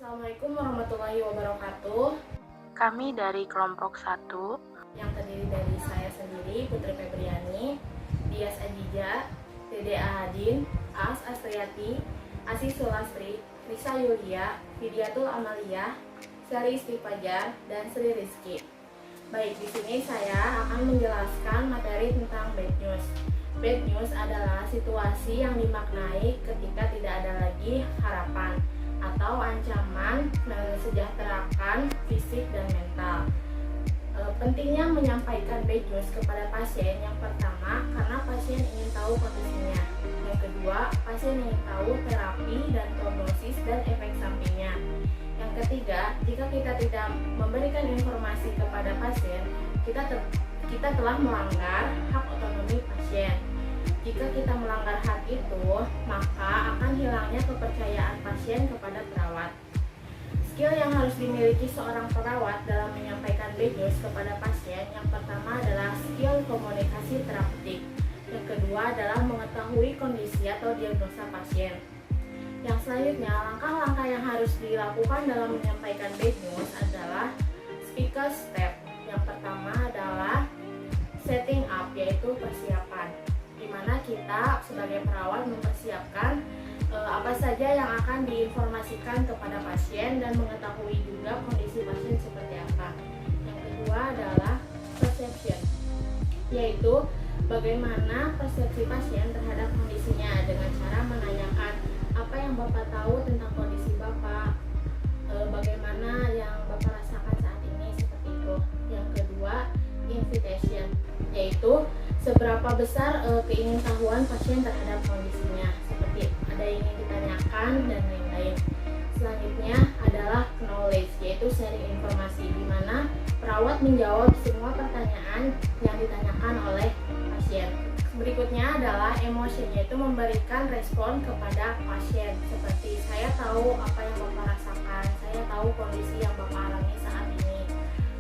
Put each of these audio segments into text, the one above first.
Assalamualaikum warahmatullahi wabarakatuh. Kami dari kelompok 1 Yang terdiri dari saya sendiri, Putri Febriani, Dias Ajija, Dede Ahadin, As Astriati, Asih Sulastri, Risa Yulia, Fidiatul Amalia, Sari Istifajar, dan Sri Rizky. Baik, di sini saya akan menjelaskan materi tentang bad news. Bad news adalah situasi yang dimaknai ketika tidak ada lagi harapan atau ancaman mensejahterakan fisik dan mental. Pentingnya menyampaikan bad news kepada pasien yang pertama karena pasien ingin tahu kondisinya. Yang kedua, pasien ingin tahu terapi dan prognosis dan efek sampingnya. Yang ketiga, jika kita tidak memberikan informasi kepada pasien, kita telah melanggar hak otonomi pasien. Jika kita melanggar hak itu, maka akan hilangnya kepercayaan pasien kepada perawat. Skill yang harus dimiliki seorang perawat dalam menyampaikan bad news kepada pasien, yang pertama adalah skill komunikasi terapeutik. Yang kedua adalah mengetahui kondisi atau diagnosa pasien. Yang selanjutnya, langkah-langkah yang harus dilakukan dalam menyampaikan bad news adalah speaker step. Yang pertama adalah setting up, yaitu persiapan, di mana kita sebagai perawat mempersiapkan apa saja yang akan diinformasikan kepada pasien dan mengetahui juga kondisi pasien seperti apa. Yang kedua adalah perception, yaitu bagaimana persepsi pasien terhadap kondisinya dengan cara menanyakan apa yang Bapak tahu tentang kondisi Bapak, bagaimana yang Bapak rasakan saat ini, seperti itu. Yang kedua, invitation, yaitu seberapa besar keingintahuan pasien terhadap kondisinya, seperti ada yang ingin ditanyakan dan lain-lain. Selanjutnya adalah knowledge, yaitu sharing informasi, di mana perawat menjawab semua pertanyaan yang ditanyakan oleh pasien. Berikutnya adalah emotion, yaitu memberikan respon kepada pasien, seperti saya tahu apa yang Bapak rasakan, saya tahu kondisi yang Bapak alami saat ini.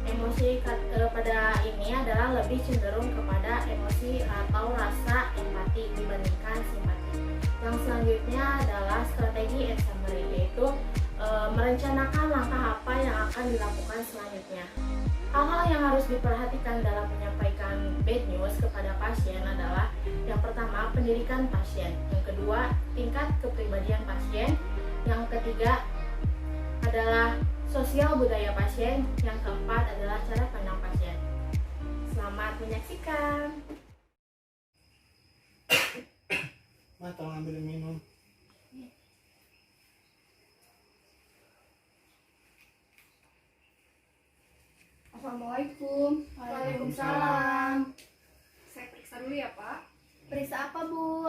Emosi pada ini adalah lebih cenderung kepada emosi atau rasa empati dibandingkan simpati. Yang selanjutnya adalah strategi and summary, yaitu merencanakan langkah apa yang akan dilakukan selanjutnya. Hal-hal yang harus diperhatikan dalam menyampaikan bad news kepada pasien adalah yang pertama, pendidikan pasien. Yang kedua, tingkat kepribadian pasien. Yang ketiga adalah sosial budaya pasien. Yang keempat adalah cara pandang pasien. Selamat menyaksikan. Ma, tolong ambilin minum. Assalamualaikum. Waalaikumsalam. Saya periksa dulu ya, Pak. Periksa apa, Bu?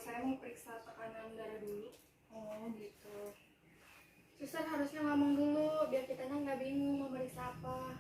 Saya mau periksa tekanan darah dulu. Oh, gitu. Suster harusnya ngomong dulu biar kitanya nggak bingung mau periksa apa.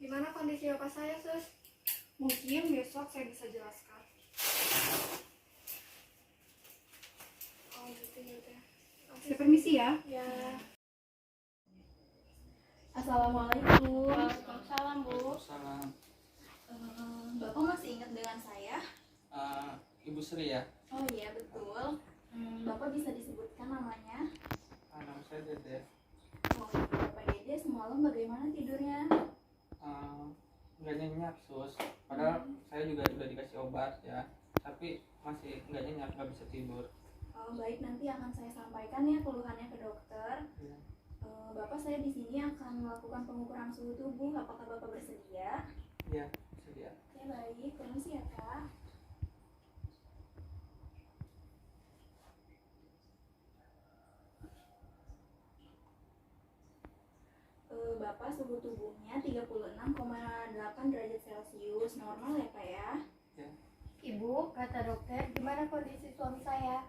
Gimana kondisi bapak saya, Sus? Mungkin besok saya bisa jelaskan. Oh gitu ya udah. Saya permisi ya. Ya. Assalamualaikum. Waalaikumsalam, Bu. Salam. Bapak masih ingat dengan saya? Ibu Sri ya? Oh iya, betul. Bapak bisa disebutkan namanya? Nama saya Dede. Oh iya, Bapak Dede, semalam bagaimana tidurnya? Nggak nyenyak, Sus. Padahal saya juga udah dikasih obat ya, tapi masih nggak nyenyak, nggak bisa tidur. Oh, baik, nanti akan saya sampaikan ya keluhannya ke dokter. Ya. Bapak, saya di sini akan melakukan pengukuran suhu tubuh. Apakah Bapak bersedia? Iya, sedia. Ya baik, permisi ya Kak. Bapak suhu tubuhnya 36,8 derajat Celcius. Normal ya Pak ya? Ibu, kata dokter, gimana kondisi suami saya?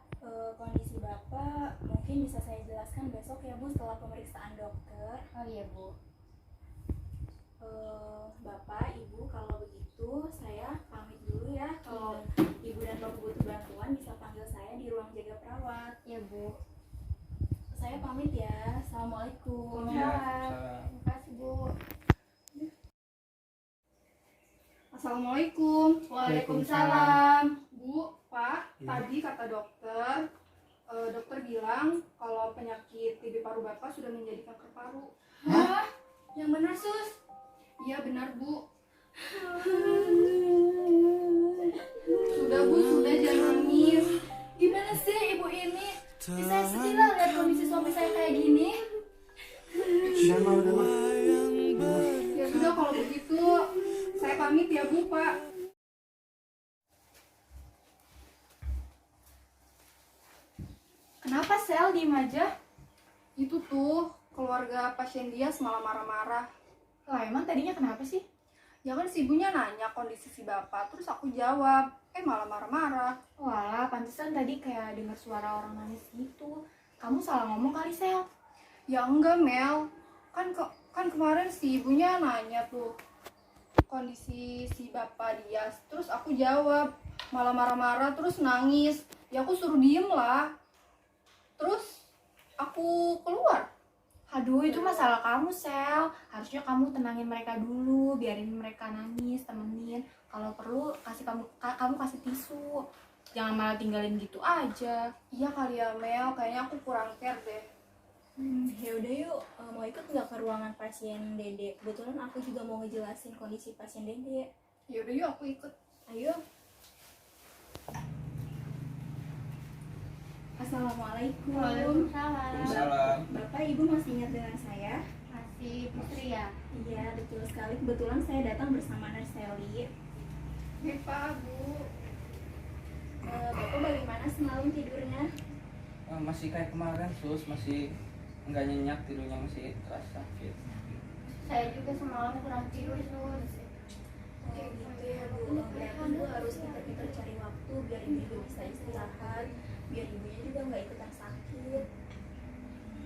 Kondisi Bapak mungkin bisa saya jelaskan besok ya Bu setelah pemeriksaan dokter. Oh iya Bu. Bapak, Ibu, kalau begitu saya pamit dulu ya. Kalau Ibu dan Bapak butuh bantuan bisa panggil saya di ruang jaga perawat. Iya Bu. Saya pamit ya. Assalamualaikum. Iya, Terima kasih Bu. Assalamualaikum. Waalaikumsalam. Bu, Pak, Iya. tadi kata dokter, dokter bilang kalau penyakit TB paru Bapak sudah menjadi kanker paru. Hah? Yang benar Sus? Iya benar Bu. Sudah Bu, sudah jangan nangis. Gimana sih ibu ini? Saya sedih lah lihat kondisi suami saya kayak gini. Udah mah. Ya sudah kalau begitu, saya pamit ya Bu, Pak. Kenapa Sel diem aja? Itu tuh keluarga pasien dia semalam marah-marah. Lah emang tadinya kenapa sih? Ya kan si ibunya nanya kondisi si bapak, terus aku jawab, malah marah-marah. Walah, pantesan tadi kayak dengar suara orang nangis gitu. Kamu salah ngomong kali Sel. Ya enggak Mel, kan kemarin si ibunya nanya tuh kondisi si bapak dia, terus aku jawab, malah marah-marah terus nangis. Ya aku suruh diem lah, terus aku keluar. Aduh, itu masalah kamu, Sel. Harusnya kamu tenangin mereka dulu, biarin mereka nangis, temenin. Kalau perlu kamu kasih tisu. Jangan malah tinggalin gitu aja. Iya kali ya Mel, kayaknya aku kurang care deh. Ya udah yuk, mau ikut nggak ke ruangan pasien Dede? Kebetulan aku juga mau ngejelasin kondisi pasien Dede. Ya udah yuk aku ikut. Ayo. Assalamualaikum. Waalaikumsalam. Bapak, Ibu masih ingat dengan saya? Masih Putri ya? Iya, betul sekali. Kebetulan saya datang bersama Nurse Sally. Pak, Bu. Bapak bagaimana semalam tidurnya? Masih kayak kemarin sus, masih nggak nyenyak, tidurnya masih terasa sakit. Saya juga semalam kurang tidur, Sus. Kayak gitu ya Bu. Berarti Ibu harus pintar-pintar cari waktu biar Ibu juga bisa istirahat, biar ibunya juga nggak ikutan sakit.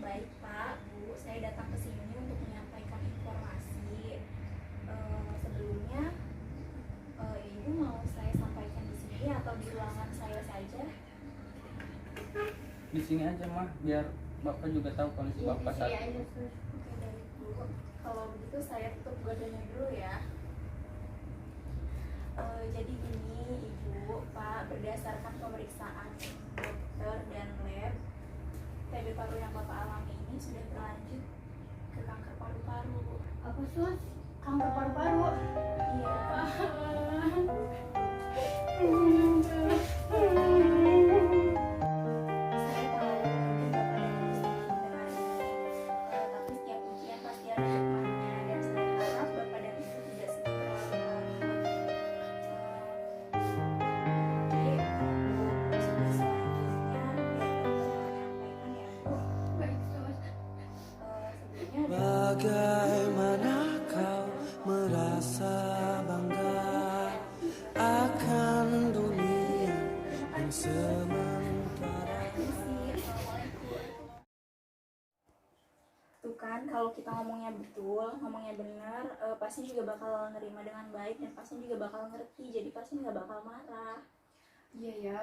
Baik Pak, Bu, saya datang ke sini untuk menyampaikan informasi. Sebelumnya, Ibu mau saya sampaikan di sini atau di ruangan saya saja? Di sini aja mah, biar bapak juga tahu kondisi bapak saat ini. Oke, baik Bu. Kalau begitu saya tutup gordonnya dulu ya. Jadi gini Ibu, Pak, berdasarkan pemeriksaan dokter dan lab, TB paru yang Bapak alami ini sudah berlanjut ke kanker paru-paru. Apa, Sus? Kanker paru-paru? Iya. Saya tahu mungkin Bapak ini sedih dengarnya. Tapi setiap ujian pasti ada hikmahnya dan saya harap Bapak dan Ibu tidak sedih berlarut-larut. Jadi prosedur selanjutnya biar Bapak sampaikan ya Bu. Baik, Sus. Sebelumnya ada Bagaimana kau merasa bangga akan dunia yang sementara? Tuh kan, kalau kita ngomongnya betul, ngomongnya benar, pasien juga bakal nerima dengan baik dan pasien juga bakal ngerti, jadi pasien nggak bakal marah. Iya ya,